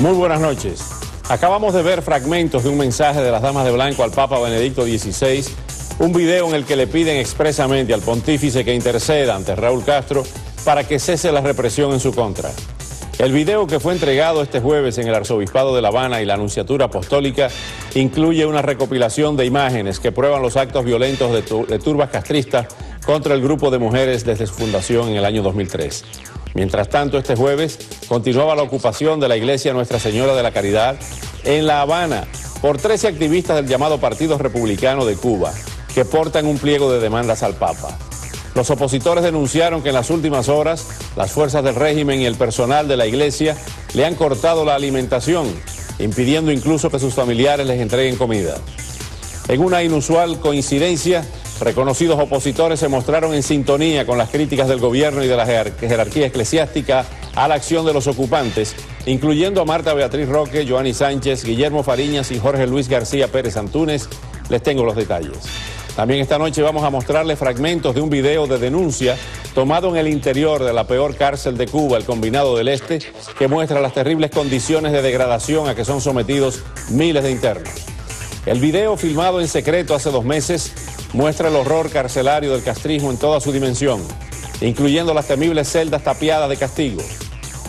Muy buenas noches. Acabamos de ver fragmentos de un mensaje de las Damas de Blanco al Papa Benedicto XVI, un video en el que le piden expresamente al pontífice que interceda ante Raúl Castro para que cese la represión en su contra. El video, que fue entregado este jueves en el Arzobispado de La Habana y la Anunciatura Apostólica, incluye una recopilación de imágenes que prueban los actos violentos de turbas castristas contra el grupo de mujeres desde su fundación en el año 2003. Mientras tanto, este jueves continuaba la ocupación de la iglesia Nuestra Señora de la Caridad en La Habana por 13 activistas del llamado Partido Republicano de Cuba, que portan un pliego de demandas al Papa. Los opositores denunciaron que en las últimas horas las fuerzas del régimen y el personal de la iglesia le han cortado la alimentación, impidiendo incluso que sus familiares les entreguen comida. En una inusual coincidencia, reconocidos opositores se mostraron en sintonía con las críticas del gobierno y de la jerarquía eclesiástica a la acción de los ocupantes, incluyendo a Marta Beatriz Roque, Joanny Sánchez, Guillermo Fariñas y Jorge Luis García Pérez Antúnez. Les tengo los detalles. También esta noche vamos a mostrarles fragmentos de un video de denuncia tomado en el interior de la peor cárcel de Cuba, el Combinado del Este, que muestra las terribles condiciones de degradación a que son sometidos miles de internos. El video, filmado en secreto hace 2 meses, muestra el horror carcelario del castrismo en toda su dimensión, incluyendo las temibles celdas tapiadas de castigo.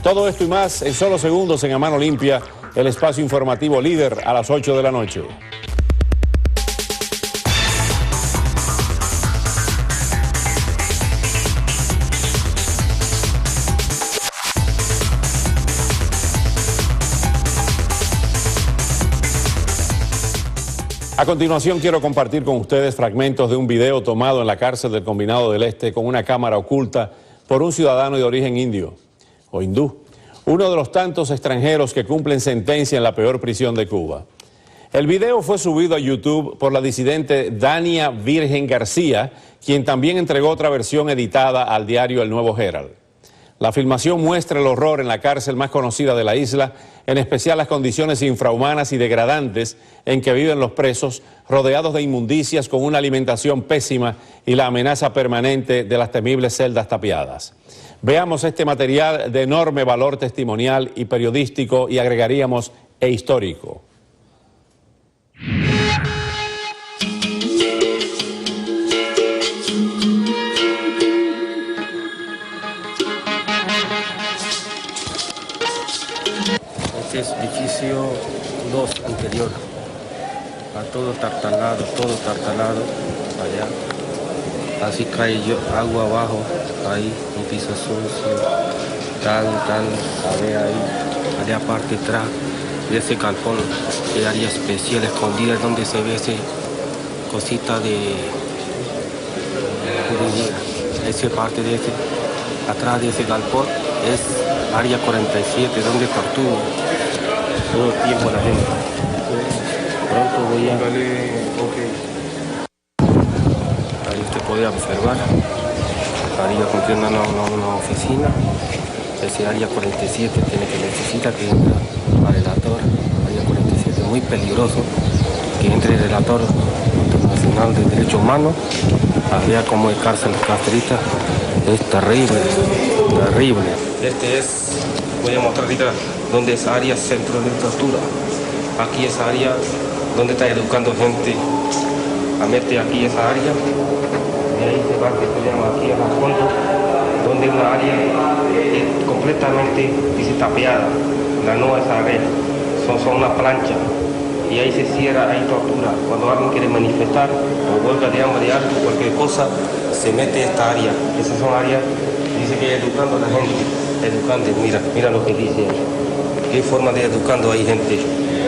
Todo esto y más en solo segundos en A Mano Limpia, el espacio informativo líder a las 8 de la noche. A continuación quiero compartir con ustedes fragmentos de un video tomado en la cárcel del Combinado del Este con una cámara oculta por un ciudadano de origen indio o hindú, uno de los tantos extranjeros que cumplen sentencia en la peor prisión de Cuba. El video fue subido a YouTube por la disidente Dania Virgen García, quien también entregó otra versión editada al diario El Nuevo Herald. La filmación muestra el horror en la cárcel más conocida de la isla, en especial las condiciones infrahumanas y degradantes en que viven los presos, rodeados de inmundicias, con una alimentación pésima y la amenaza permanente de las temibles celdas tapiadas. Veamos este material de enorme valor testimonial y periodístico, y agregaríamos histórico. Este es edificio 2 anterior, todo tartalado allá, así cae agua abajo, ahí un piso sucio, tal, a ver ahí, allá parte atrás de ese galpón, que área especial escondida donde se ve ese cosita de esa parte de ese, atrás de ese galpón es área 47, donde tortura todo el tiempo la gente. Pronto voy a... Ahí usted puede observar, área contiene una oficina, ese área 47 necesita que entre al relator, área 47, muy peligroso que entre el relator internacional de derechos humanos, allá como el cárcel castrista, es terrible. Este es, voy a mostrar ahorita donde es área centro de tortura. Aquí es área donde está educando gente a meter aquí esa área. Y ahí se va, que se llama aquí a fondo, donde una área es completamente dice tapiada. La no es área, son una plancha. Y ahí se cierra, hay tortura. Cuando alguien quiere manifestar o huelga de hambre de algo, cualquier cosa, se mete esta área. Esas son áreas, dice que educando a la gente. Educando, mira lo que dice. Qué forma de educando hay gente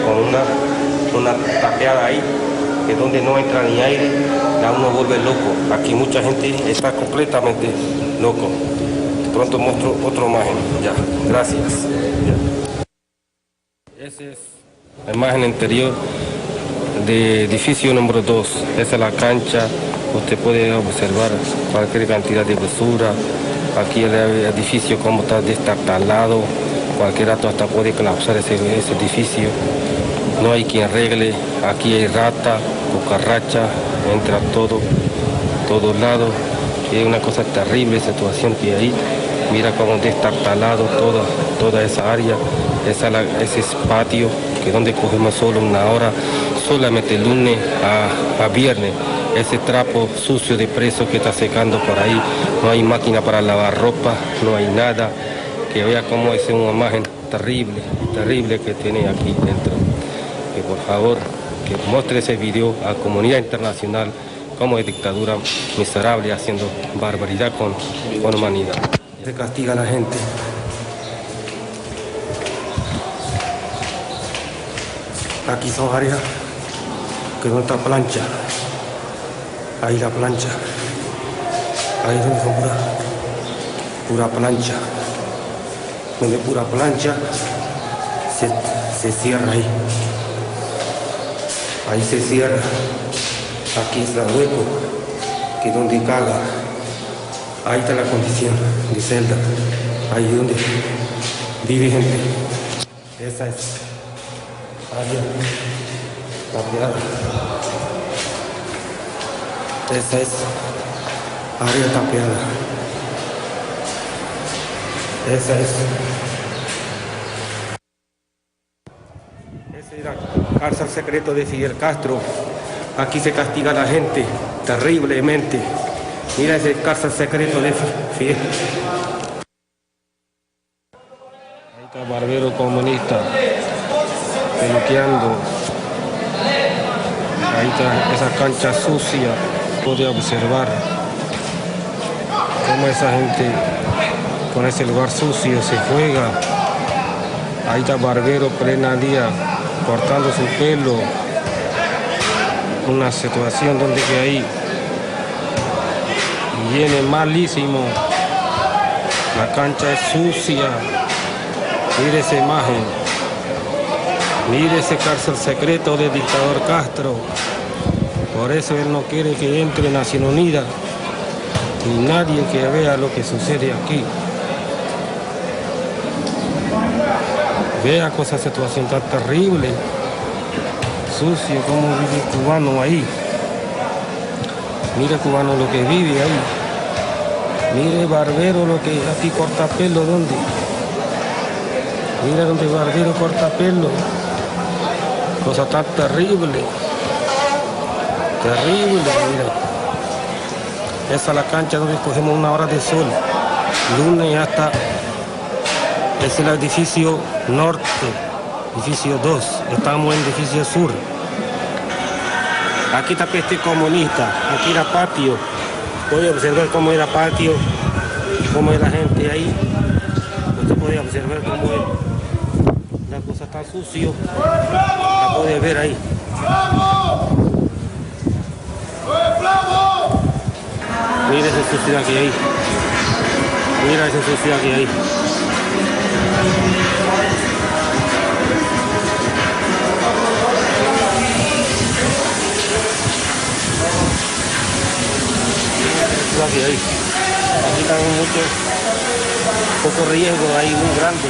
con una tapeada ahí, que donde no entra ni aire, a uno vuelve loco. Aquí mucha gente está completamente loco. De pronto muestro otra imagen. Ya, gracias. Ya. Esa es la imagen interior de edificio número 2. Esa es la cancha. Usted puede observar cualquier cantidad de basura. Aquí el edificio como está destartalado, cualquier rato hasta puede colapsar ese edificio. No hay quien arregle, aquí hay rata, cucaracha, entra todos lados. Es una cosa terrible situación que hay. Mira cómo destartalado toda esa área. Ese es patio, que donde cogemos solo una hora, solamente lunes a viernes. Ese trapo sucio de preso que está secando por ahí, no hay máquina para lavar ropa, no hay nada. Que vea cómo es una imagen terrible, terrible que tiene aquí dentro. Que por favor, que muestre ese video a la comunidad internacional como es dictadura miserable haciendo barbaridad con humanidad. Se castiga a la gente. Aquí son áreas que no está plancha. Ahí la plancha. Ahí donde son pura plancha. Donde pura plancha se cierra ahí. Ahí se cierra. Aquí es la hueco, que es donde caga. Ahí está la condición de celda. Ahí es donde vive gente. Esa es área tapiada. Esa es área tapiada. Esa es la cárcel secreto de Fidel Castro. Aquí se castiga a la gente terriblemente. Mira ese cárcel secreto de Fidel. Ahí está barbero comunista peluqueando. Ahí está esa cancha sucia. Puede observar cómo esa gente con ese lugar sucio se juega. Ahí está barbero plena día cortando su pelo. Una situación donde que ahí viene malísimo. La cancha es sucia. Mire esa imagen. Mire ese cárcel secreto del dictador Castro. Por eso él no quiere que entre Naciones Unidas ni nadie que vea lo que sucede aquí. Vea esa situación tan terrible. Sucio, como vive el cubano ahí. Mire cubano lo que vive ahí. Mire barbero lo que aquí corta pelo, ¿dónde? Mira donde barbero corta pelo. Cosa tan terrible. Terrible, mira. Esa es la cancha donde cogemos una hora de sol. Lunes hasta... Es el edificio norte. Edificio 2, estamos en el edificio sur. Aquí está peste comunista, aquí era patio. Puede observar cómo era patio, cómo era la gente ahí. Usted puede observar cómo es. La cosa está sucia, la puede ver ahí. Mira esa suciedad que hay. Mira esa suciedad que hay. Aquí están poco riesgo ahí muy grande.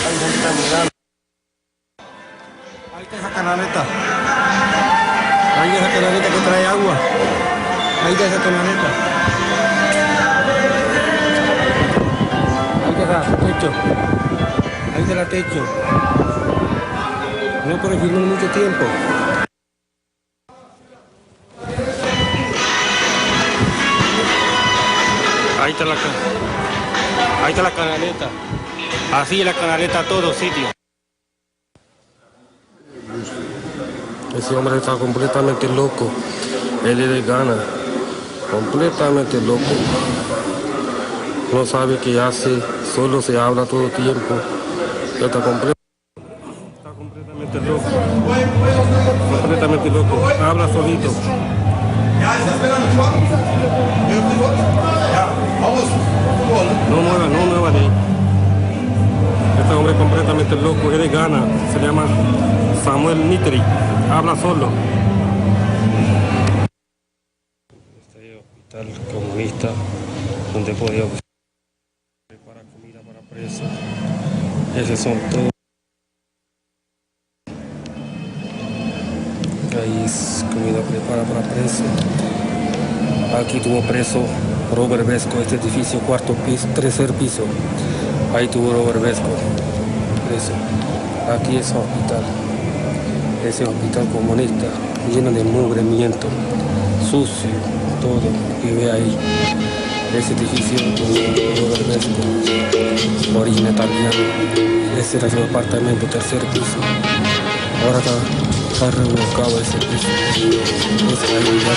Ahí donde están mirando. Ahí está esa canaleta. Ahí está esa canaleta que trae agua. Ahí está esa canaleta. Ahí está el techo. Ahí está el techo. No puede firmar mucho tiempo. Ahí está la canaleta. Así es la canaleta a todos sitios. Ese hombre está completamente loco. Él es de Ghana. Completamente loco. No sabe qué hace. Solo se habla todo el tiempo. Está completamente loco. Completamente loco. Habla solito. No mueva de ahí. Este hombre es completamente loco, es de Ghana, se llama Samuel Nitri, habla solo. Este hospital comunista donde podía preparar comida para presos. Esos son todos. Ahí es comida preparada para presos. Aquí tuvo preso Robert Vesco, este edificio, cuarto piso, tercer piso. Ahí tuvo Robert Vesco. preso. Aquí es un hospital. Ese hospital comunista, lleno de mugremiento, sucio, todo que ve ahí. Ese edificio de origen italiano. Ese era su apartamento, tercer piso. Ahora está revolcado ese piso. Ese ahí ya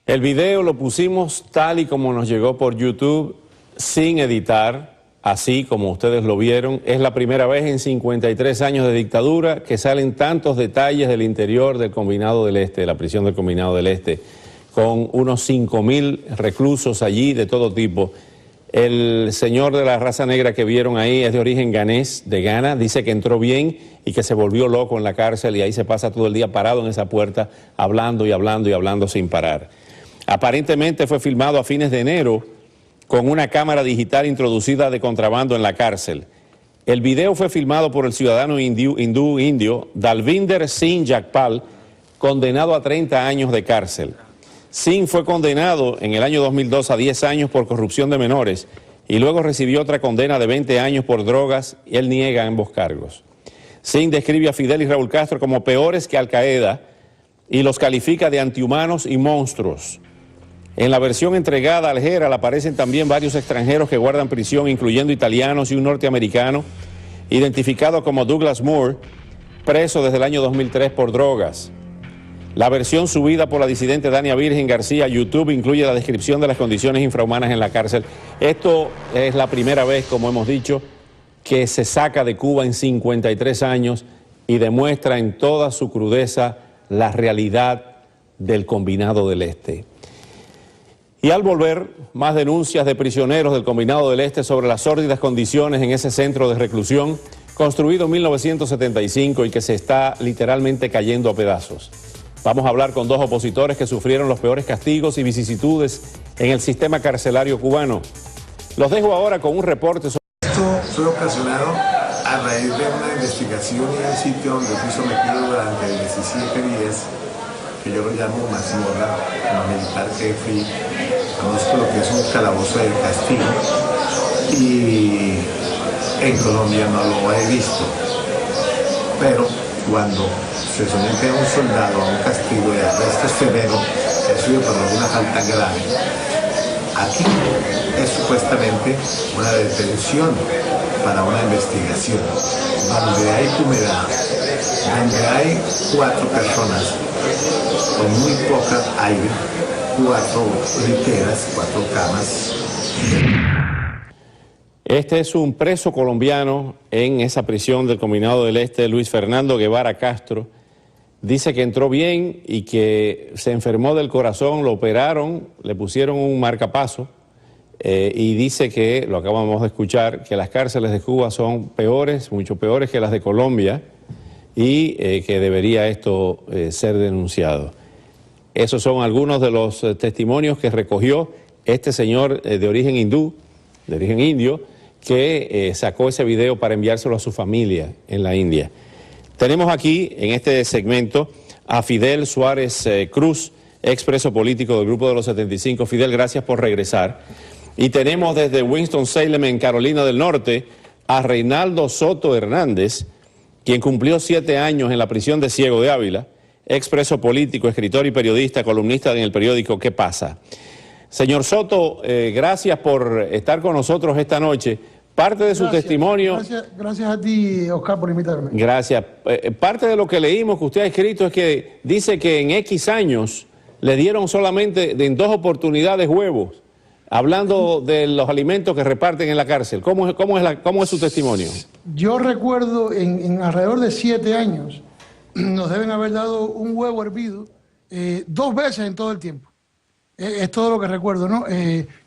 El video lo pusimos tal y como nos llegó por YouTube, sin editar, así como ustedes lo vieron. Es la primera vez en 53 años de dictadura que salen tantos detalles del interior del Combinado del Este, de la prisión del Combinado del Este, con unos 5.000 reclusos allí de todo tipo. El señor de la raza negra que vieron ahí es de origen ganés, de Ghana, dice que entró bien y que se volvió loco en la cárcel y ahí se pasa todo el día parado en esa puerta, hablando y hablando y hablando sin parar. Aparentemente fue filmado a fines de enero con una cámara digital introducida de contrabando en la cárcel. El video fue filmado por el ciudadano indio Dalvinder Singh Jagpal, condenado a 30 años de cárcel. Singh fue condenado en el año 2002 a 10 años por corrupción de menores y luego recibió otra condena de 20 años por drogas y él niega ambos cargos. Singh describe a Fidel y Raúl Castro como peores que Al Qaeda y los califica de antihumanos y monstruos. En la versión entregada al Herald aparecen también varios extranjeros que guardan prisión, incluyendo italianos y un norteamericano, identificado como Douglas Moore, preso desde el año 2003 por drogas. La versión subida por la disidente Dania Virgen García a YouTube incluye la descripción de las condiciones infrahumanas en la cárcel. Esto es la primera vez, como hemos dicho, que se saca de Cuba en 53 años y demuestra en toda su crudeza la realidad del Combinado del Este. Y al volver, más denuncias de prisioneros del Combinado del Este sobre las sórdidas condiciones en ese centro de reclusión, construido en 1975 y que se está literalmente cayendo a pedazos. Vamos a hablar con dos opositores que sufrieron los peores castigos y vicisitudes en el sistema carcelario cubano. Los dejo ahora con un reporte sobre... Esto fue ocasionado a raíz de una investigación en un sitio donde fui sometido durante 17 días, que yo lo llamo mazmorra, como militar que fui, conozco lo que es un calabozo de castigo y en Colombia no lo he visto, pero cuando se somete a un soldado a un castigo de arresto severo, es suyo por alguna falta grave, aquí es supuestamente una detención para una investigación, donde hay humedad, donde hay 4 personas con muy poca aire, 4 literas, 4 camas. Este es un preso colombiano en esa prisión del Combinado del Este, Luis Fernando Guevara Castro. Dice que entró bien y que se enfermó del corazón, lo operaron, le pusieron un marcapaso y dice que, lo acabamos de escuchar, que las cárceles de Cuba son peores, mucho peores que las de Colombia y que debería esto ser denunciado. Esos son algunos de los testimonios que recogió este señor de origen hindú, de origen indio, que sacó ese video para enviárselo a su familia en la India. Tenemos aquí, en este segmento, a Fidel Suárez Cruz, expreso político del Grupo de los 75. Fidel, gracias por regresar. Y tenemos desde Winston-Salem, en Carolina del Norte, a Reinaldo Soto Hernández, quien cumplió 7 años en la prisión de Ciego de Ávila, expreso político, escritor y periodista, columnista en el periódico ¿Qué pasa? Señor Soto, gracias por estar con nosotros esta noche. Parte de su testimonio... Gracias a ti, Oscar, por invitarme. Gracias. Parte de lo que leímos que usted ha escrito es que dice que en X años le dieron solamente en 2 oportunidades huevos, hablando de los alimentos que reparten en la cárcel. ¿Cómo es su testimonio? Yo recuerdo en alrededor de 7 años, nos deben haber dado un huevo hervido 2 veces en todo el tiempo. Es todo lo que recuerdo, ¿no?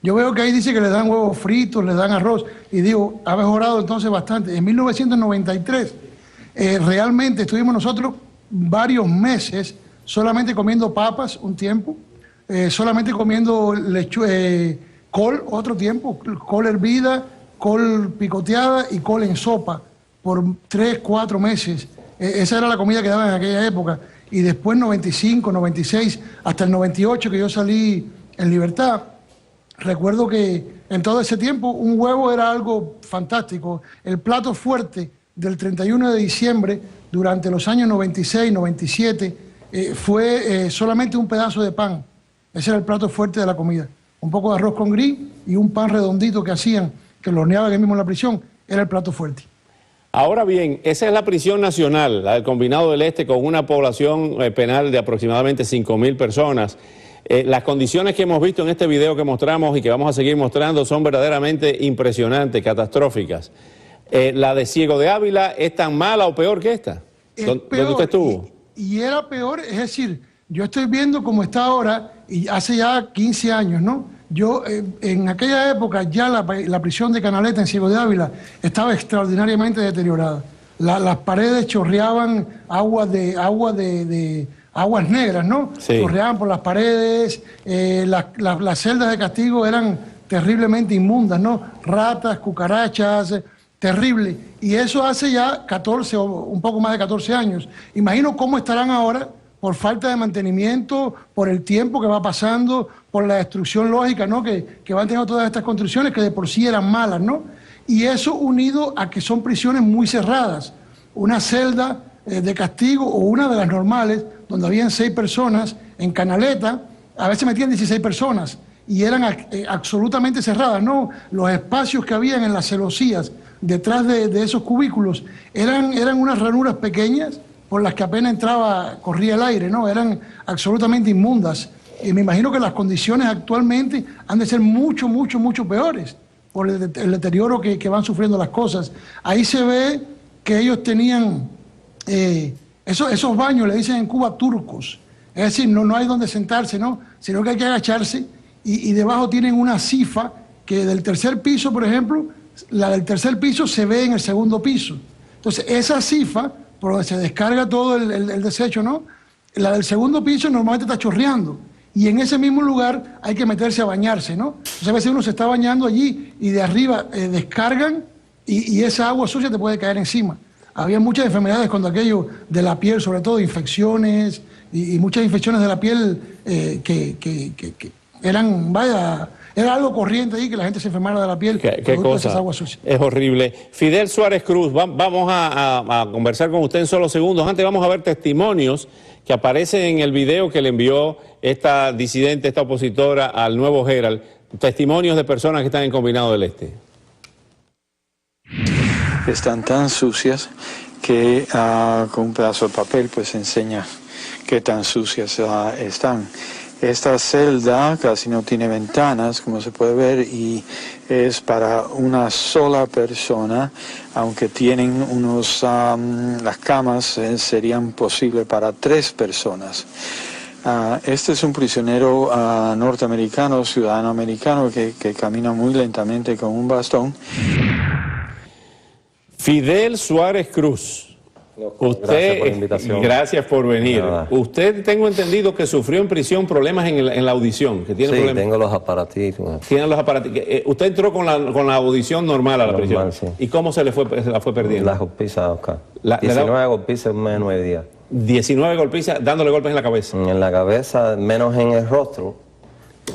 Yo veo que ahí dice que le dan huevos fritos, le dan arroz, y digo, ha mejorado entonces bastante. En 1993, realmente estuvimos nosotros varios meses solamente comiendo papas un tiempo, solamente comiendo col otro tiempo, col hervida, col picoteada y col en sopa por 3, 4 meses. Esa era la comida que daban en aquella época. Y después 95, 96, hasta el 98 que yo salí en libertad, recuerdo que en todo ese tiempo un huevo era algo fantástico. El plato fuerte del 31 de diciembre, durante los años 96, 97, fue solamente un pedazo de pan. Ese era el plato fuerte de la comida. Un poco de arroz con gris y un pan redondito que hacían, que lo horneaban ahí mismo en la prisión, era el plato fuerte. Ahora bien, esa es la prisión nacional, la del Combinado del Este, con una población penal de aproximadamente 5.000 personas. Las condiciones que hemos visto en este video que mostramos y que vamos a seguir mostrando son verdaderamente impresionantes, catastróficas. ¿La de Ciego de Ávila es tan mala o peor que esta? ¿Dónde usted estuvo? Y era peor, es decir, yo estoy viendo cómo está ahora, y hace ya 15 años, ¿no? Yo, en aquella época, ya la prisión de Canaleta en Ciego de Ávila estaba extraordinariamente deteriorada. Las paredes chorreaban aguas negras, ¿no? Sí. Chorreaban por las paredes, las celdas de castigo eran terriblemente inmundas, ¿no? Ratas, cucarachas, terrible. Y eso hace ya 14 o un poco más de 14 años. Imagino cómo estarán ahora, por falta de mantenimiento, por el tiempo que va pasando, por la destrucción lógica, ¿no? que van teniendo todas estas construcciones que de por sí eran malas, ¿no? Y eso unido a que son prisiones muy cerradas. Una celda de castigo o una de las normales, donde habían 6 personas, en Canaleta, a veces metían 16 personas y eran absolutamente cerradas, ¿no? Los espacios que habían en las celosías, detrás de esos cubículos, eran unas ranuras pequeñas por las que apenas corría el aire, ¿no? Eran absolutamente inmundas. Y me imagino que las condiciones actualmente han de ser mucho, mucho, mucho peores por el deterioro que van sufriendo las cosas. Ahí se ve que ellos tenían esos baños, le dicen en Cuba, turcos. Es decir, no hay donde sentarse, ¿no? Sino que hay que agacharse y debajo tienen una sifa que del tercer piso, por ejemplo, la del tercer piso se ve en el segundo piso. Entonces, esa sifa, por donde se descarga todo el desecho, ¿no? La del segundo piso normalmente está chorreando. Y en ese mismo lugar hay que meterse a bañarse, ¿no? Entonces a veces uno se está bañando allí y de arriba descargan y esa agua sucia te puede caer encima. Había muchas enfermedades cuando aquello de la piel, sobre todo infecciones y muchas infecciones de la piel que eran, vaya... Era algo corriente ahí que la gente se enfermara de la piel. ¿Qué cosa? Agua sucia. Es horrible. Fidel Suárez Cruz, vamos a conversar con usted en solo segundos. Antes vamos a ver testimonios que aparecen en el video que le envió esta disidente, esta opositora al Nuevo Herald. Testimonios de personas que están en Combinado del Este. Están tan sucias que con un pedazo de papel pues enseña qué tan sucias están. Esta celda casi no tiene ventanas, como se puede ver, y es para una sola persona, aunque tienen las camas serían posibles para 3 personas. Este es un prisionero norteamericano, ciudadano americano, que camina muy lentamente con un bastón. Fidel Suárez Cruz. Usted, gracias por la invitación. Gracias por venir. Nada. Usted, tengo entendido que sufrió en prisión problemas en la audición. Que tiene sí, problemas. Tengo los aparatitos. Tiene los aparatitos. Usted entró con la audición normal a la prisión. Sí. ¿Y cómo se la fue perdiendo? Las golpizas, Oscar. 19 golpizas en menos de 9 días. 19 golpizas, dándole golpes en la cabeza. En la cabeza, menos en el rostro,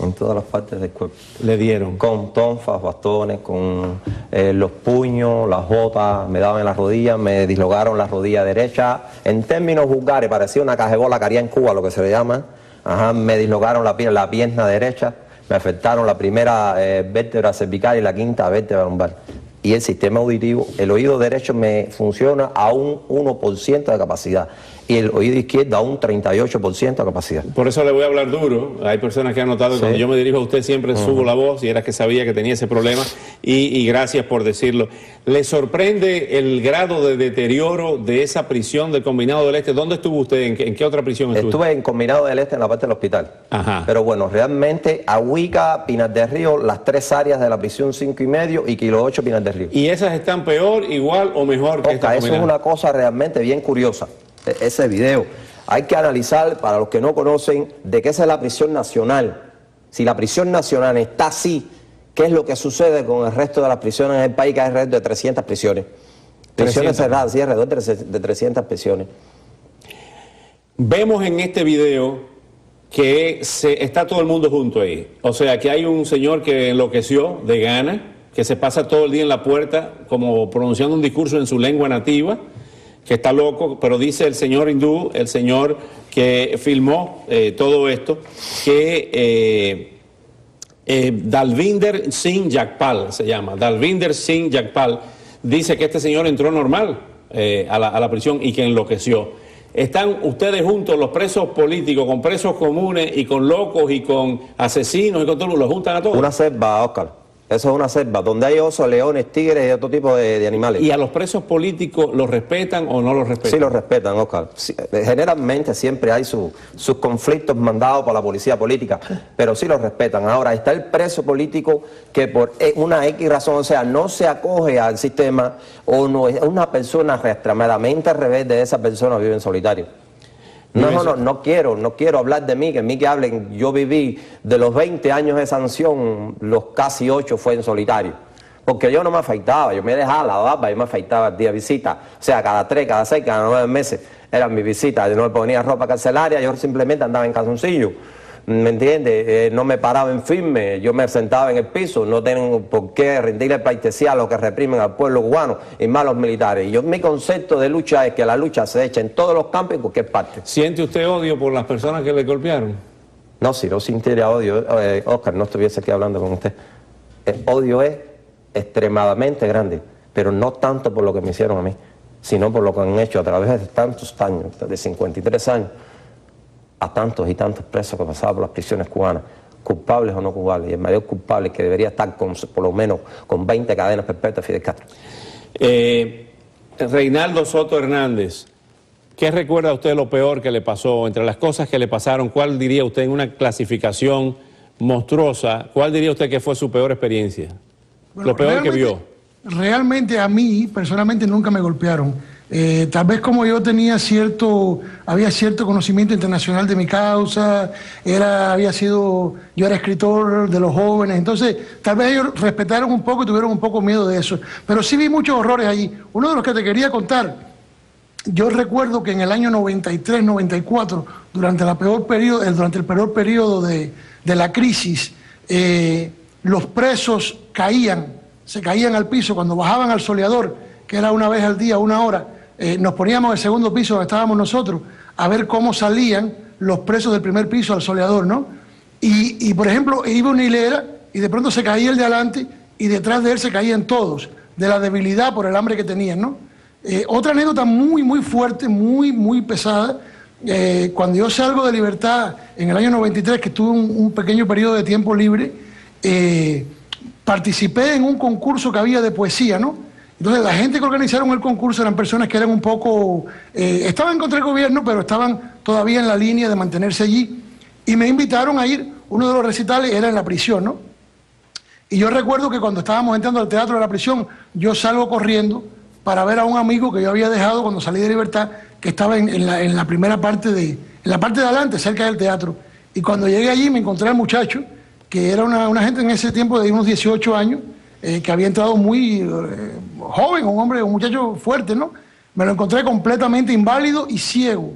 en todas las partes del cuerpo. Le dieron. Con tonfas, bastones, con los puños, las botas, me daban en las rodillas, me dislocaron la rodilla derecha. En términos vulgares, parecía una cajebola que haría en Cuba, lo que se le llama. Ajá, me dislocaron la pierna derecha, me afectaron la primera vértebra cervical y la quinta vértebra lumbar. Y el sistema auditivo, el oído derecho me funciona a un 1% de capacidad y el oído izquierdo a un 38% de capacidad. Por eso le voy a hablar duro. Hay personas que han notado que cuando yo me dirijo a usted siempre subo la voz y era que sabía que tenía ese problema y gracias por decirlo. ¿Le sorprende el grado de deterioro de esa prisión del Combinado del Este? ¿Dónde estuvo usted? ¿En qué otra prisión estuvo? Estuve en Combinado del Este en la parte del hospital. Ajá. Pero bueno, realmente Ahuica, Pinar del Río, las 3 áreas de la prisión 5 y medio y Kilo 8 Pinar del Río. ¿Y esas están peor, igual o mejor que esta? Eso es una cosa realmente bien curiosa. Ese video. Hay que analizar, para los que no conocen, de qué es la prisión nacional. Si la prisión nacional está así, ¿Qué es lo que sucede con el resto de las prisiones en el país? Que hay alrededor de 300 prisiones. Prisiones cerradas, sí, alrededor de 300 prisiones. Vemos en este video que está todo el mundo junto ahí. O sea, que hay un señor que enloqueció de gana, que se pasa todo el día en la puerta como pronunciando un discurso en su lengua nativa, que está loco, pero dice el señor hindú, el señor que filmó todo esto, que Dalvinder Singh Jagpal se llama, Dalvinder Singh Jagpal, dice que este señor entró normal a la prisión y que enloqueció. ¿Están ustedes juntos, los presos políticos, con presos comunes y con locos y con asesinos y con todo, los juntan a todos? Una selva, Oscar. Eso es una selva, donde hay osos, leones, tigres y otro tipo de animales. ¿Y a los presos políticos los respetan o no los respetan? Sí, los respetan, Oscar. Sí, generalmente siempre hay sus conflictos mandados por la policía política, pero sí los respetan. Ahora, está el preso político que por una X razón, o sea, no se acoge al sistema, o no es una persona extremadamente rebelde, esa persona vive en solitario. No quiero hablar de mí, que en mí que hablen. Yo viví de los 20 años de sanción, los casi 8 fue en solitario. Porque yo no me afeitaba, yo me dejaba la barba, yo me afeitaba el día de visita. O sea, cada 3, cada 6, cada 9 meses eran mis visitas. Yo no me ponía ropa carcelaria, yo simplemente andaba en calzoncillo. ¿Me entiendes? No me paraba en firme, yo me sentaba en el piso, no tengo por qué rendirle pleitesía a los que reprimen al pueblo cubano y más a los militares. Y mi concepto de lucha es que la lucha se echa en todos los campos y en cualquier parte. ¿Siente usted odio por las personas que le golpearon? No, si no sintiera odio, Oscar, no estuviese aquí hablando con usted. El odio es extremadamente grande, pero no tanto por lo que me hicieron a mí, sino por lo que han hecho a través de tantos años, de 53 años, a tantos y tantos presos que pasaban por las prisiones cubanas, culpables o no culpables, y el mayor culpable que debería estar por lo menos con 20 cadenas perpetuas, Fidel Castro. Reinaldo Soto Hernández, ¿qué recuerda usted lo peor que le pasó? Entre las cosas que le pasaron, ¿cuál diría usted en una clasificación monstruosa, cuál diría usted que fue su peor experiencia? Bueno, lo peor que vio. Realmente a mí, personalmente, nunca me golpearon. Tal vez como yo había cierto conocimiento internacional de mi causa, yo era escritor de los jóvenes, entonces tal vez ellos respetaron un poco y tuvieron un poco miedo de eso. Pero sí vi muchos horrores allí. Uno de los que te quería contar, yo recuerdo que en el año 93, 94, durante el peor periodo de la crisis, los presos se caían al piso cuando bajaban al soleador, que era una vez al día, 1 hora. Nos poníamos en el segundo piso donde estábamos nosotros a ver cómo salían los presos del primer piso al soleador, ¿no? Y por ejemplo, iba una hilera y de pronto se caía el de adelante y detrás de él se caían todos, de la debilidad por el hambre que tenían, ¿no? Otra anécdota muy, muy fuerte, muy, muy pesada, cuando yo salgo de libertad en el año 93, que tuve un pequeño periodo de tiempo libre, participé en un concurso que había de poesía, ¿no? Entonces la gente que organizaron el concurso eran personas que eran un poco, estaban contra el gobierno, pero estaban todavía en la línea de mantenerse allí, y me invitaron a ir. Uno de los recitales era en la prisión, ¿no? Y yo recuerdo que cuando estábamos entrando al teatro de la prisión, yo salgo corriendo para ver a un amigo que yo había dejado cuando salí de libertad, que estaba en la primera parte en la parte de adelante, cerca del teatro. Y cuando llegué allí me encontré al muchacho, que era una gente en ese tiempo de unos 18 años, que había entrado muy joven, un muchacho fuerte, ¿no? Me lo encontré completamente inválido y ciego,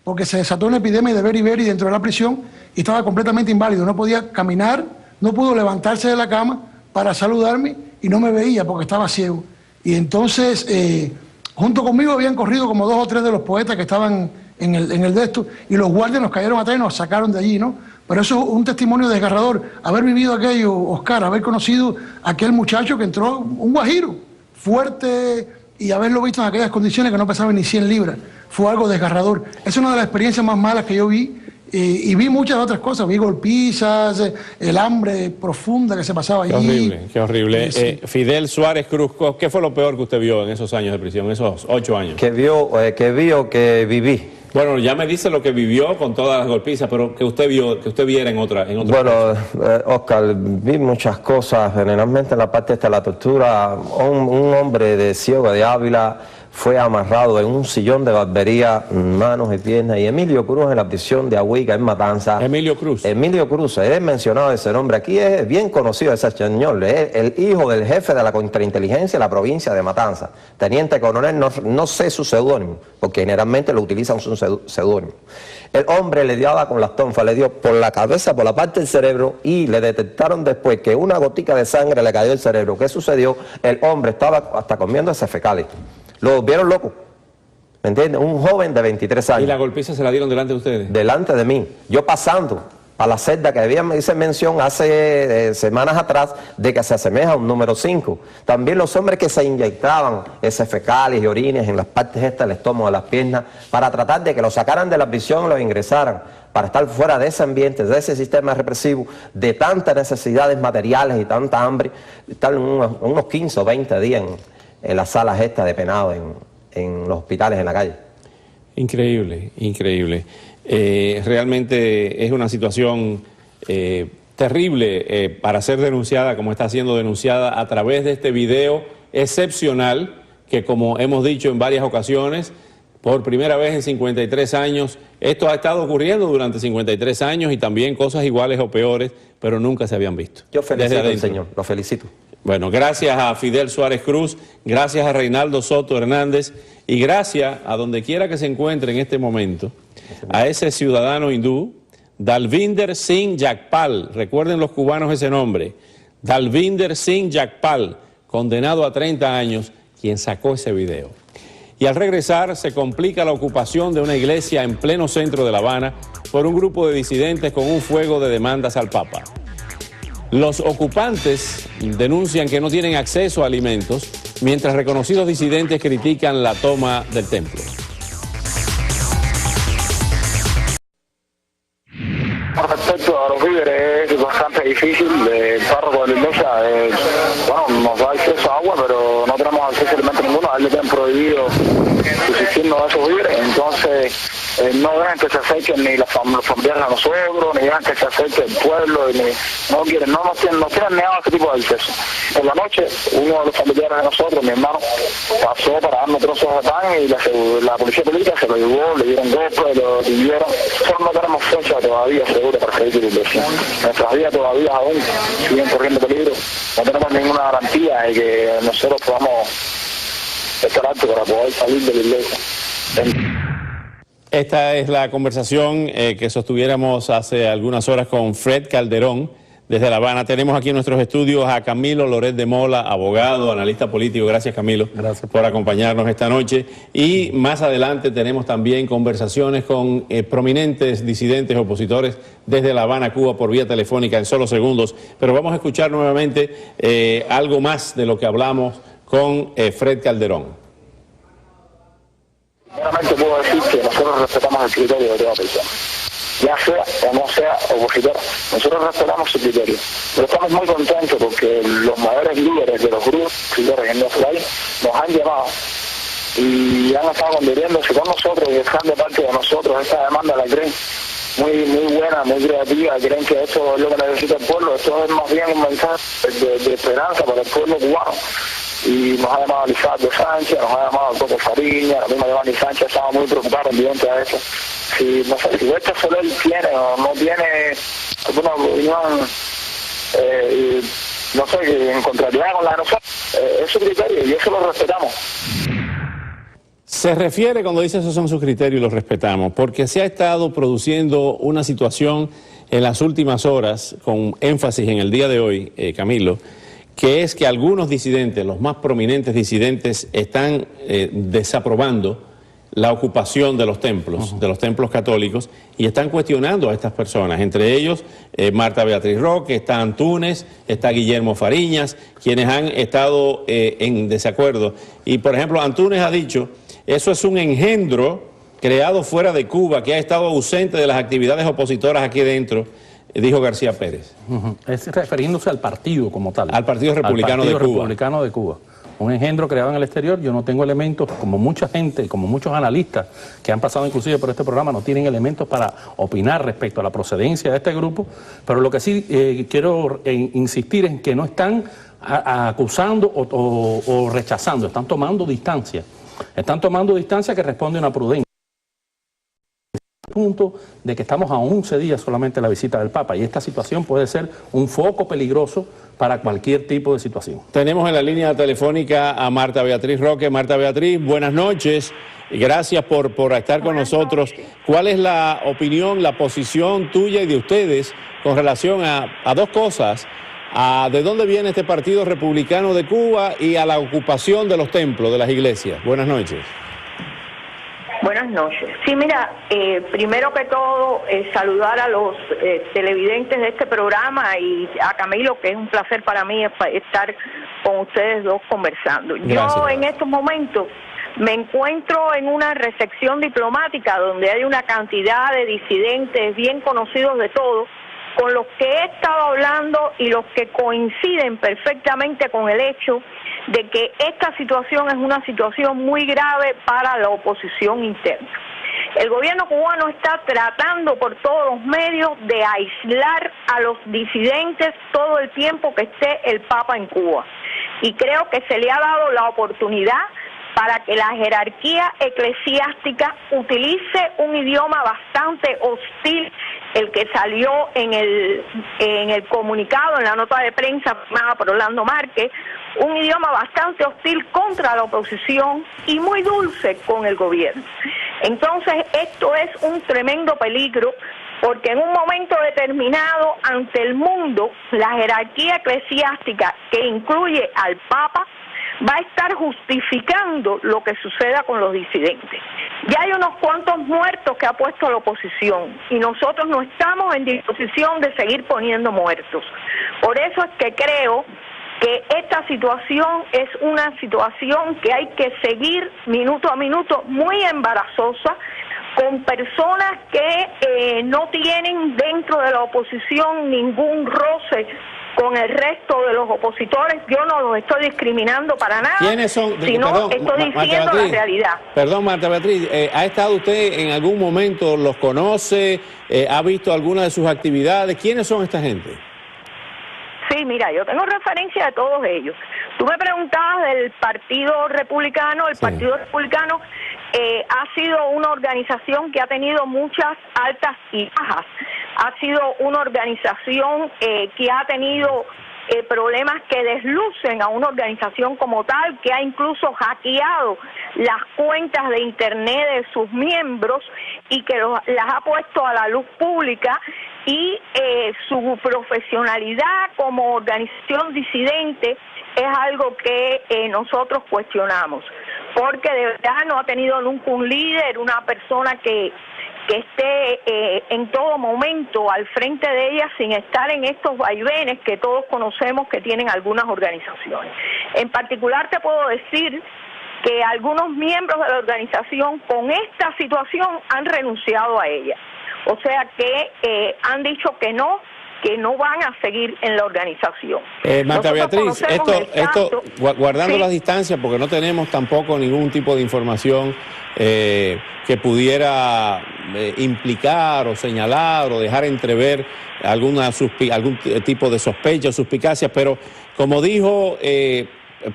porque se desató una epidemia de beriberi dentro de la prisión y estaba completamente inválido, no podía caminar, no pudo levantarse de la cama para saludarme y no me veía porque estaba ciego. Y entonces, junto conmigo habían corrido como 2 o 3 de los poetas que estaban en el de esto, y los guardias nos cayeron atrás y nos sacaron de allí, ¿no? Pero eso es un testimonio desgarrador, haber vivido aquello, Oscar, haber conocido a aquel muchacho que entró, un guajiro, fuerte, y haberlo visto en aquellas condiciones que no pesaba ni 100 libras, fue algo desgarrador. Es una de las experiencias más malas que yo vi, y vi muchas otras cosas, vi golpizas, el hambre profunda que se pasaba allí. Qué horrible, qué horrible. Sí. Fidel Suárez Cruz, ¿qué fue lo peor que usted vio en esos años de prisión, esos 8 años? Que viví. Bueno, ya me dice lo que vivió con todas las golpizas, pero que usted viera en otra. Bueno, Oscar, vi muchas cosas, generalmente en la parte de la tortura. Un hombre de Ciego de Ávila fue amarrado en un sillón de barbería, manos y piernas, y Emilio Cruz en la prisión de Agüica, en Matanza. Emilio Cruz. Emilio Cruz, he mencionado ese nombre, aquí es bien conocido ese señor, es el hijo del jefe de la contrainteligencia de la provincia de Matanza, teniente coronel, no sé su seudónimo, porque generalmente lo utilizan su seudónimo. El hombre le dio con las tonfas, le dio por la cabeza, por la parte del cerebro, y le detectaron después que una gotica de sangre le cayó del cerebro. ¿Qué sucedió? El hombre estaba hasta comiendo ese fecales. Lo vieron loco, ¿me entiendes? Un joven de 23 años. ¿Y la golpiza se la dieron delante de ustedes? Delante de mí. Yo pasando a la celda que había, me hice mención hace semanas atrás de que se asemeja a un número 5. También los hombres que se inyectaban ese fecales y orines en las partes estas del estómago, de las piernas, para tratar de que lo sacaran de la prisión y lo ingresaran, para estar fuera de ese ambiente, de ese sistema represivo, de tantas necesidades materiales y tanta hambre, estar unos 15 o 20 días en las salas estas de penado, en los hospitales en la calle. Increíble, increíble. Realmente es una situación terrible para ser denunciada como está siendo denunciada a través de este video excepcional que, como hemos dicho en varias ocasiones, por primera vez en 53 años, esto ha estado ocurriendo durante 53 años y también cosas iguales o peores, pero nunca se habían visto. Yo felicito al señor, lo felicito. Bueno, gracias a Fidel Suárez Cruz, gracias a Reinaldo Soto Hernández y gracias a donde quiera que se encuentre en este momento, a ese ciudadano hindú, Dalvinder Singh Jagpal, recuerden los cubanos ese nombre, Dalvinder Singh Jagpal, condenado a 30 años, quien sacó ese video. Y al regresar se complica la ocupación de una iglesia en pleno centro de La Habana por un grupo de disidentes con un fuego de demandas al Papa. Los ocupantes denuncian que no tienen acceso a alimentos, mientras reconocidos disidentes critican la toma del templo. Con respecto a los víveres es bastante difícil. El párroco de la iglesia nos da acceso a agua, pero no tenemos acceso a alimentos ninguno. A él le tienen prohibido subsistirnos de esos víveres, entonces no dejan que se acerquen ni los familiares a nosotros, ni dejan que se acerque el pueblo, no nos tienen negado ese tipo de acceso. Por la noche, uno de los familiares de nosotros, mi hermano, pasó para darnos trozos de pan y la policía política se lo llevó, le dieron golpes, lo dividieron. Nosotros no tenemos fecha todavía segura para salir de la iglesia. Nuestras vidas todavía aún siguen corriendo peligro. No tenemos ninguna garantía de que nosotros podamos estar altos para poder salir de la iglesia. Esta es la conversación que sostuviéramos hace algunas horas con Fred Calderón desde La Habana. Tenemos aquí en nuestros estudios a Camilo Loret de Mola, abogado, analista político. Gracias, Camilo, por acompañarnos esta noche. Y más adelante tenemos también conversaciones con prominentes disidentes opositores desde La Habana, Cuba, por vía telefónica en solo segundos. Pero vamos a escuchar nuevamente algo más de lo que hablamos con Fred Calderón. Realmente puedo decir que nosotros respetamos el criterio de toda persona, ya sea o no sea opositora. Nosotros respetamos su criterio, pero estamos muy contentos porque los mayores líderes de los grupos líderes en nuestro país nos han llamado y han estado convirtiéndose con nosotros y están de parte de nosotros. Esta demanda la creen muy buena, muy creativa, creen que esto es lo que necesita el pueblo. Esto es más bien un mensaje de esperanza para el pueblo cubano. Y nos ha llamado Lizardo Sánchez, nos ha llamado Coco Fariña, la misma Giovanni Sánchez, estaba muy preocupado pendiente a eso. Si Huerta Soler tiene o no tiene alguna opinión, no sé, que en contrariedad con la de nosotros, es su criterio y eso lo respetamos. Se refiere, cuando dice esos son sus criterios y los respetamos, porque se ha estado produciendo una situación en las últimas horas, con énfasis en el día de hoy, Camilo, que es que algunos disidentes, los más prominentes disidentes, están desaprobando la ocupación de los templos católicos, y están cuestionando a estas personas, entre ellos Marta Beatriz Roque, está Antunes, está Guillermo Fariñas, quienes han estado en desacuerdo. Y por ejemplo, Antunes ha dicho, eso es un engendro creado fuera de Cuba, que ha estado ausente de las actividades opositoras aquí dentro, dijo García Pérez. Es refiriéndose al partido como tal. Al Partido Republicano de Cuba. Republicano de Cuba. Un engendro creado en el exterior. Yo no tengo elementos, como mucha gente, como muchos analistas que han pasado inclusive por este programa, no tienen elementos para opinar respecto a la procedencia de este grupo, pero lo que sí quiero insistir es que no están acusando o rechazando, están tomando distancia están tomando distancia que responde a una prudencia. Punto de que estamos a 11 días solamente de la visita del Papa y esta situación puede ser un foco peligroso para cualquier tipo de situación. Tenemos en la línea telefónica a Marta Beatriz Roque. Marta Beatriz, buenas noches y gracias por estar con nosotros. ¿Cuál es la opinión, la posición tuya y de ustedes con relación a dos cosas? ¿De dónde viene este Partido Republicano de Cuba y a la ocupación de los templos, de las iglesias? Buenas noches. Buenas noches. Sí, mira, primero que todo, saludar a los televidentes de este programa y a Camilo, que es un placer para mí estar con ustedes dos conversando. Gracias. Yo en estos momentos me encuentro en una recepción diplomática donde hay una cantidad de disidentes bien conocidos de todos, con los que he estado hablando y los que coinciden perfectamente con el hecho de que esta situación es una situación muy grave para la oposición interna. El gobierno cubano está tratando por todos los medios de aislar a los disidentes todo el tiempo que esté el Papa en Cuba. Y creo que se le ha dado la oportunidad para que la jerarquía eclesiástica utilice un idioma bastante hostil, el que salió en el comunicado, en la nota de prensa firmada por Orlando Márquez, un idioma bastante hostil contra la oposición y muy dulce con el gobierno. Entonces, esto es un tremendo peligro, porque en un momento determinado, ante el mundo, la jerarquía eclesiástica, que incluye al Papa, va a estar justificando lo que suceda con los disidentes. Ya hay unos cuantos muertos que ha puesto la oposición y nosotros no estamos en disposición de seguir poniendo muertos. Por eso es que creo que esta situación es una situación que hay que seguir minuto a minuto, muy embarazosa, con personas que no tienen dentro de la oposición ningún roce con el resto de los opositores. Yo no los estoy discriminando para nada, ¿quiénes son? Sino estoy diciendo la realidad. Perdón, Marta Beatriz, ¿ha estado usted en algún momento, los conoce, ha visto alguna de sus actividades? ¿Quiénes son esta gente? Sí, mira, yo tengo referencia de todos ellos. Tú me preguntabas del Partido Republicano. El Partido Republicano ha sido una organización que ha tenido muchas altas y bajas. Ha sido una organización que ha tenido problemas que deslucen a una organización como tal, que ha incluso hackeado las cuentas de internet de sus miembros y que las ha puesto a la luz pública, y su profesionalidad como organización disidente es algo que nosotros cuestionamos, porque de verdad no ha tenido nunca un líder, una persona que esté en todo momento al frente de ella, sin estar en estos vaivenes que todos conocemos que tienen algunas organizaciones. En particular te puedo decir que algunos miembros de la organización con esta situación han renunciado a ella. O sea que han dicho que no van a seguir en la organización. Marta Beatriz, esto guardando las distancias, porque no tenemos tampoco ningún tipo de información que pudiera implicar o señalar o dejar entrever algún tipo de sospecha o suspicacia, pero como dijo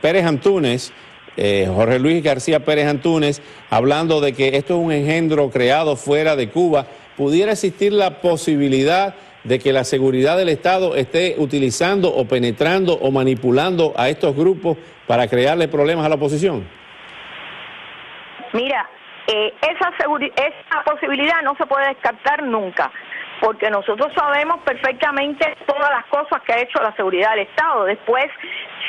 Pérez Antúnez, Jorge Luis García Pérez Antúnez, hablando de que esto es un engendro creado fuera de Cuba, ¿pudiera existir la posibilidad de que la seguridad del Estado esté utilizando o penetrando o manipulando a estos grupos para crearle problemas a la oposición? Mira, esa posibilidad no se puede descartar nunca, porque nosotros sabemos perfectamente todas las cosas que ha hecho la seguridad del Estado. Después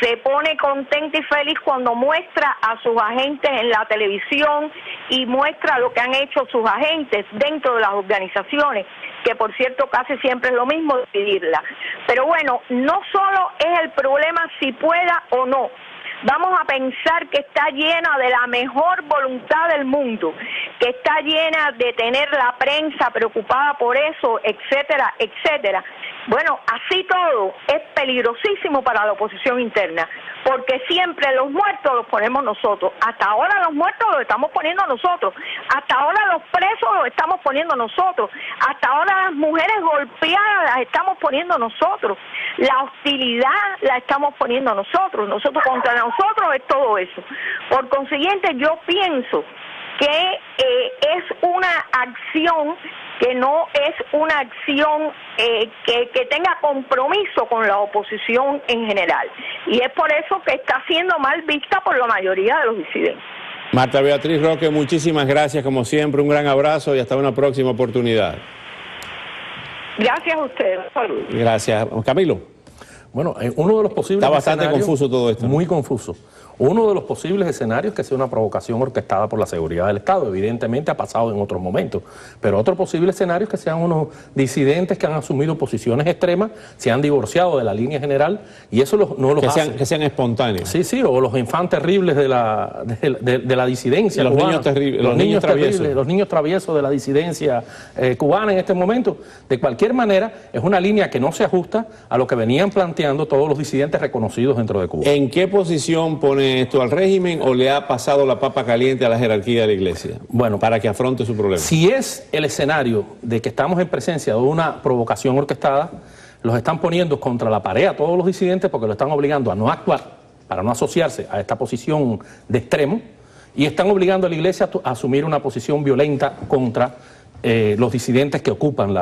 se pone contenta y feliz cuando muestra a sus agentes en la televisión y muestra lo que han hecho sus agentes dentro de las organizaciones, que por cierto casi siempre es lo mismo dividirla. Pero bueno, no solo es el problema si pueda o no. Vamos a pensar que está llena de la mejor voluntad del mundo, que está llena de tener la prensa preocupada por eso, etcétera, etcétera. Bueno, así todo es peligrosísimo para la oposición interna, porque siempre los muertos los ponemos nosotros. Hasta ahora los muertos los estamos poniendo nosotros, hasta ahora los presos los estamos poniendo nosotros, hasta ahora las mujeres golpeadas las estamos poniendo nosotros, la hostilidad la estamos poniendo nosotros contra nosotros es todo eso. Por consiguiente, yo pienso que es una acción que no es una acción que tenga compromiso con la oposición en general. Y es por eso que está siendo mal vista por la mayoría de los disidentes. Marta Beatriz Roque, muchísimas gracias, como siempre, un gran abrazo y hasta una próxima oportunidad. Gracias a ustedes. Saludos. Gracias. Camilo. Bueno, uno de los posibles Está bastante confuso todo esto, ¿no? Muy confuso. Uno de los posibles escenarios que sea una provocación orquestada por la seguridad del Estado. Evidentemente ha pasado en otros momentos. Pero otro posible escenario es que sean unos disidentes que han asumido posiciones extremas, se han divorciado de la línea general y eso no los hace. Que sean espontáneos. Sí, sí, o los infantes terribles de la disidencia los cubana. Niños terribles, los niños traviesos. Los niños traviesos de la disidencia cubana en este momento. De cualquier manera, es una línea que no se ajusta a lo que venían planteando todos los disidentes reconocidos dentro de Cuba. ¿En qué posición pone esto al régimen o le ha pasado la papa caliente a la jerarquía de la Iglesia? Bueno, para que afronte su problema. Si es el escenario de que estamos en presencia de una provocación orquestada, los están poniendo contra la pared a todos los disidentes porque lo están obligando a no actuar, para no asociarse a esta posición de extremo, y están obligando a la Iglesia a asumir una posición violenta contra los disidentes que ocupan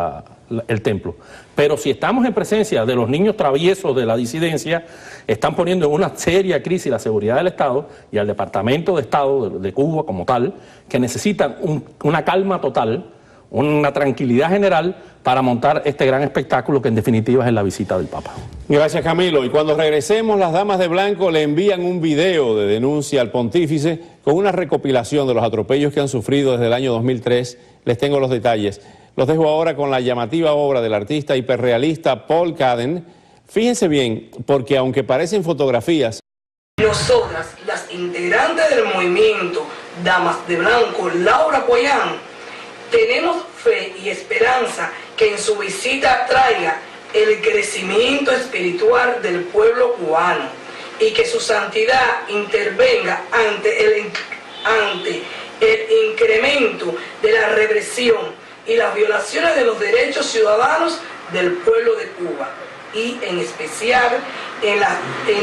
el templo. Pero si estamos en presencia de los niños traviesos de la disidencia, están poniendo en una seria crisis la seguridad del Estado y al Departamento de Estado de Cuba como tal, que necesitan una calma total, una tranquilidad general para montar este gran espectáculo que en definitiva es la visita del Papa. Gracias, Camilo. Y cuando regresemos, las damas de blanco le envían un video de denuncia al pontífice con una recopilación de los atropellos que han sufrido desde el año 2003. Les tengo los detalles. Los dejo ahora con la llamativa obra del artista hiperrealista Paul Caden. Fíjense bien, porque aunque parecen fotografías... Nosotras, las integrantes del movimiento Damas de Blanco, Laura Poyán, tenemos fe y esperanza que en su visita traiga el crecimiento espiritual del pueblo cubano y que su santidad intervenga ante el incremento de la represión y las violaciones de los derechos ciudadanos del pueblo de Cuba y en especial en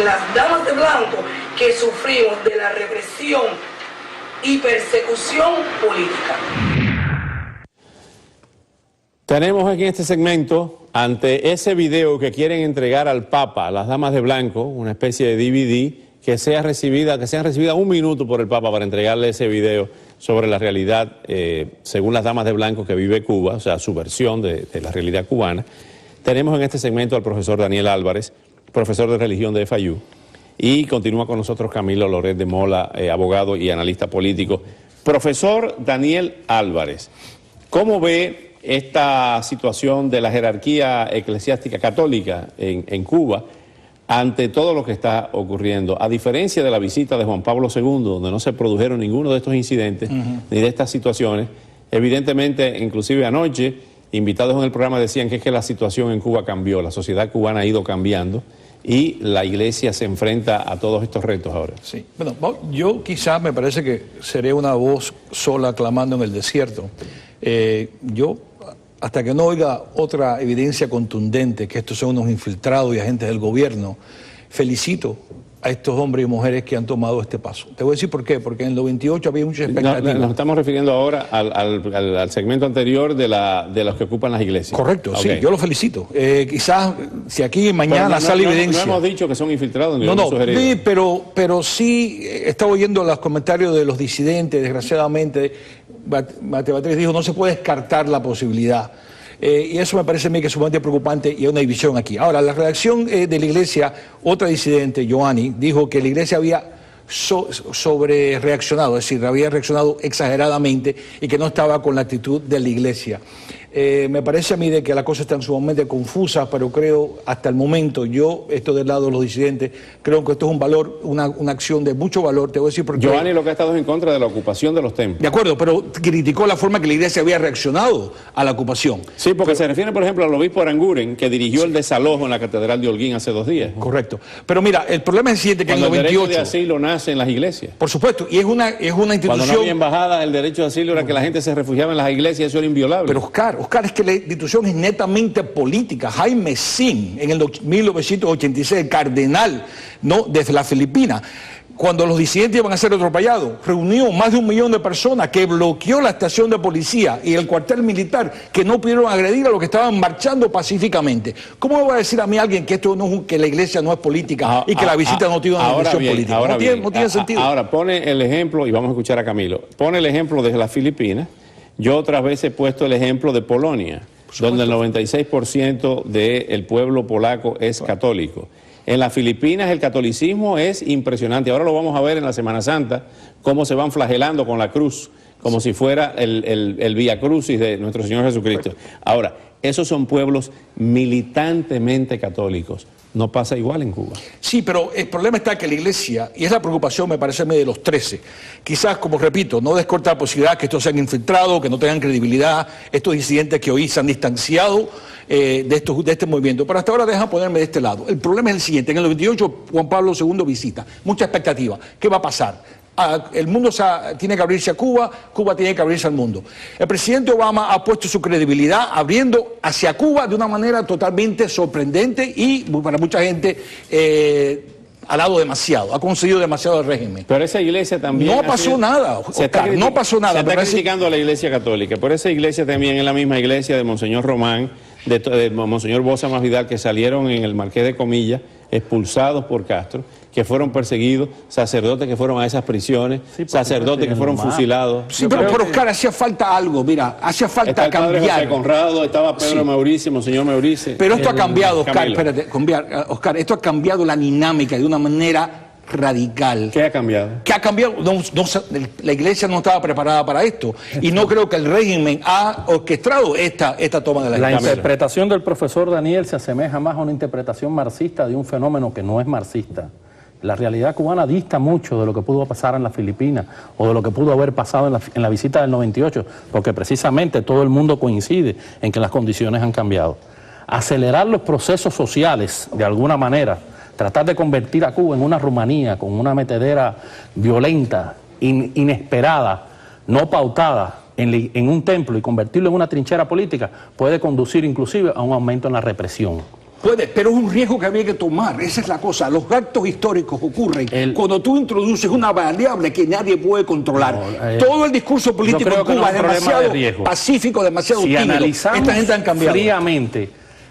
las damas de blanco que sufrimos de la represión y persecución política. Tenemos aquí en este segmento, ante ese video que quieren entregar al Papa, las damas de blanco, una especie de DVD, que sean recibidas 1 minuto por el Papa para entregarle ese video sobre la realidad, según las damas de blanco que vive Cuba, o sea, su versión de la realidad cubana. Tenemos en este segmento al profesor Daniel Álvarez, profesor de religión de FIU, y continúa con nosotros Camilo Loret de Mola, abogado y analista político. Profesor Daniel Álvarez, ¿cómo ve esta situación de la jerarquía eclesiástica católica en Cuba ante todo lo que está ocurriendo? A diferencia de la visita de Juan Pablo II, donde no se produjeron ninguno de estos incidentes ni de estas situaciones, evidentemente, inclusive anoche, invitados en el programa decían que es que la situación en Cuba cambió, la sociedad cubana ha ido cambiando y la Iglesia se enfrenta a todos estos retos ahora. Sí, bueno, yo quizás me parece que seré una voz sola clamando en el desierto. Yo, hasta que no oiga otra evidencia contundente que estos son unos infiltrados y agentes del gobierno, felicito a estos hombres y mujeres que han tomado este paso. Te voy a decir por qué, porque en el 98 había muchas expectativas. Nos estamos refiriendo ahora al segmento anterior de los que ocupan las iglesias. Correcto, okay. Sí, yo los felicito. Quizás si aquí mañana no, sale evidencia... No hemos dicho que son infiltrados ni sí, pero sí he estado oyendo los comentarios de los disidentes, desgraciadamente. Marta Beatriz dijo, no se puede descartar la posibilidad. Y eso me parece a mí que es sumamente preocupante y hay una división aquí. Ahora, la redacción de la Iglesia, otra disidente, Joanny, dijo que la Iglesia había sobre reaccionado, es decir, había reaccionado exageradamente y que no estaba con la actitud de la Iglesia. Me parece a mí de que la cosa está sumamente confusa, pero creo, hasta el momento, yo, esto del lado de los disidentes, creo que esto es un valor, una acción de mucho valor. Te voy a decir por qué. Giovanni lo que ha estado es en contra de la ocupación de los templos. De acuerdo, pero criticó la forma que la Iglesia había reaccionado a la ocupación. Sí, porque se refiere, por ejemplo, al obispo Aranguren, que dirigió el desalojo en la Catedral de Holguín hace 2 días. Correcto. Pero mira, el problema es el siguiente, que Cuando en el 98... el derecho de asilo nace en las iglesias. Por supuesto, y es una institución... Cuando no había embajadas, el derecho de asilo era que la gente se refugiaba en las iglesias, eso era inviolable. Pero Oscar, es que la institución es netamente política. Jaime Sin, en el 1986, el cardenal, ¿no?, desde las Filipinas, cuando los disidentes iban a ser atropellados, reunió más de 1 millón de personas, que bloqueó la estación de policía y el cuartel militar, que no pudieron agredir a los que estaban marchando pacíficamente. ¿Cómo me va a decir a mí alguien que esto no es que la iglesia no es política y que la visita no tiene una dimensión política? No tiene sentido. Ahora, pone el ejemplo, y vamos a escuchar a Camilo, pone el ejemplo de las Filipinas. Yo otras veces he puesto el ejemplo de Polonia, donde el 96% del pueblo polaco es católico. En las Filipinas el catolicismo es impresionante. Ahora lo vamos a ver en la Semana Santa, cómo se van flagelando con la cruz, como si fuera el Vía Crucis de nuestro Señor Jesucristo. Ahora, esos son pueblos militantemente católicos. No pasa igual en Cuba. Sí, pero el problema está que la Iglesia, y es la preocupación, me parece, de los 13, quizás, como repito, no descorta la posibilidad que estos sean infiltrados, que no tengan credibilidad, estos disidentes que hoy se han distanciado de este movimiento. Pero hasta ahora dejan ponerme de este lado. El problema es el siguiente: en el 98 Juan Pablo II visita, mucha expectativa. ¿Qué va a pasar? El mundo tiene que abrirse a Cuba, Cuba tiene que abrirse al mundo. El presidente Obama ha puesto su credibilidad abriendo hacia Cuba de una manera totalmente sorprendente y para mucha gente ha dado demasiado, ha conseguido demasiado el régimen. Pero esa iglesia también... No pasó nada, Oscar, no pasó nada. Se está criticando a la iglesia católica, pero esa iglesia también es la misma iglesia de Monseñor Román, de Monseñor Bosa Masvidal, que salieron en el Marqués de Comillas, expulsados por Castro, que fueron perseguidos, sacerdotes que fueron a esas prisiones, sí, sacerdotes que fueron fusilados. Sí, pero Oscar, hacía falta algo, mira, hacía falta cambiar. Estaba José Conrado, estaba Pedro Mauricio, Monseñor Mauricio. Pero esto ha cambiado, Oscar, espérate, Oscar, esto ha cambiado la dinámica de una manera radical. ¿Qué ha cambiado? ¿Qué ha cambiado? La iglesia no estaba preparada para esto y no creo que el régimen ha orquestado esta toma de la iglesia. La interpretación del profesor Daniel se asemeja más a una interpretación marxista de un fenómeno que no es marxista. La realidad cubana dista mucho de lo que pudo pasar en las Filipinas o de lo que pudo haber pasado en la visita del 98, porque precisamente todo el mundo coincide en que las condiciones han cambiado. Acelerar los procesos sociales, de alguna manera, tratar de convertir a Cuba en una Rumanía con una metedera violenta, inesperada, no pautada en un templo y convertirlo en una trinchera política, puede conducir inclusive a un aumento en la represión. Puede, pero es un riesgo que había que tomar, esa es la cosa. Los actos históricos ocurren cuando tú introduces una variable que nadie puede controlar. Todo el discurso político en Cuba es demasiado pacífico, demasiado tímido. Si analizamos esta gente han cambiado fríamente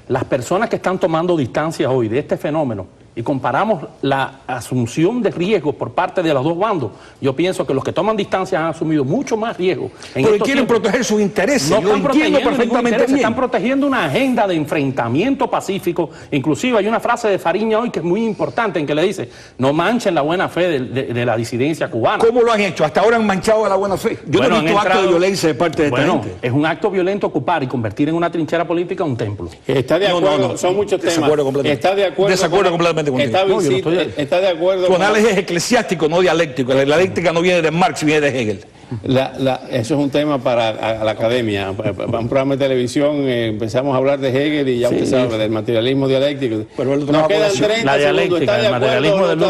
las personas que están tomando distancia hoy de este fenómeno y comparamos la asunción de riesgos por parte de los dos bandos, yo pienso que los que toman distancia han asumido mucho más riesgo. Porque quieren proteger sus intereses, no lo entiendo perfectamente bien. Están protegiendo una agenda de enfrentamiento pacífico. Inclusive hay una frase de Fariña hoy que es muy importante, en que le dice: no manchen la buena fe de la disidencia cubana. ¿Cómo lo han hecho? Hasta ahora han manchado a la buena fe. Yo no he visto actos de violencia de parte de esta gente. Es un acto violento ocupar y convertir en una trinchera política un templo. Está de acuerdo, son muchos temas. Está de acuerdo. Desacuerdo completamente. Está de acuerdo. Tu análisis es eclesiástico, no dialéctico. La dialéctica no viene de Marx, viene de Hegel. Eso es un tema para la academia. Para un programa de televisión empezamos a hablar de Hegel y ya usted sabe del materialismo dialéctico. Pero nos quedan 30 segundos. ¿Está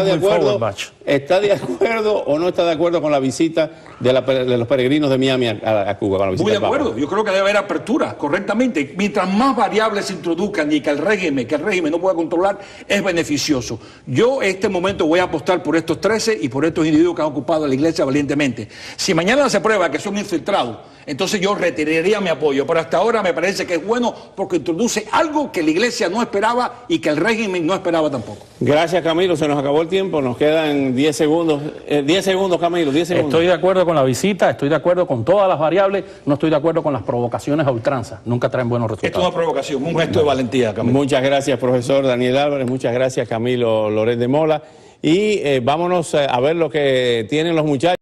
de acuerdo? ¿Está de acuerdo o no está de acuerdo con la visita de los peregrinos de Miami a Cuba? Con la visita Muy de acuerdo. Yo creo que debe haber apertura, correctamente. Mientras más variables se introduzcan y que el régimen no pueda controlar, es beneficioso. Yo en este momento voy a apostar por estos 13 y por estos individuos que han ocupado la iglesia valientemente. Si mañana se prueba que son infiltrados, entonces yo retiraría mi apoyo. Pero hasta ahora me parece que es bueno porque introduce algo que la iglesia no esperaba y que el régimen no esperaba tampoco. Gracias, Camilo. Se nos acabó el tiempo. Nos quedan 10 segundos. 10 segundos, Camilo. 10 segundos. Estoy de acuerdo con la visita, estoy de acuerdo con todas las variables, no estoy de acuerdo con las provocaciones a ultranza. Nunca traen buenos resultados. Esto es una provocación, un gesto de valentía, Camilo. Muchas gracias, profesor Daniel Álvarez. Muchas gracias, Camilo Loret de Mola. Y vámonos a ver lo que tienen los muchachos.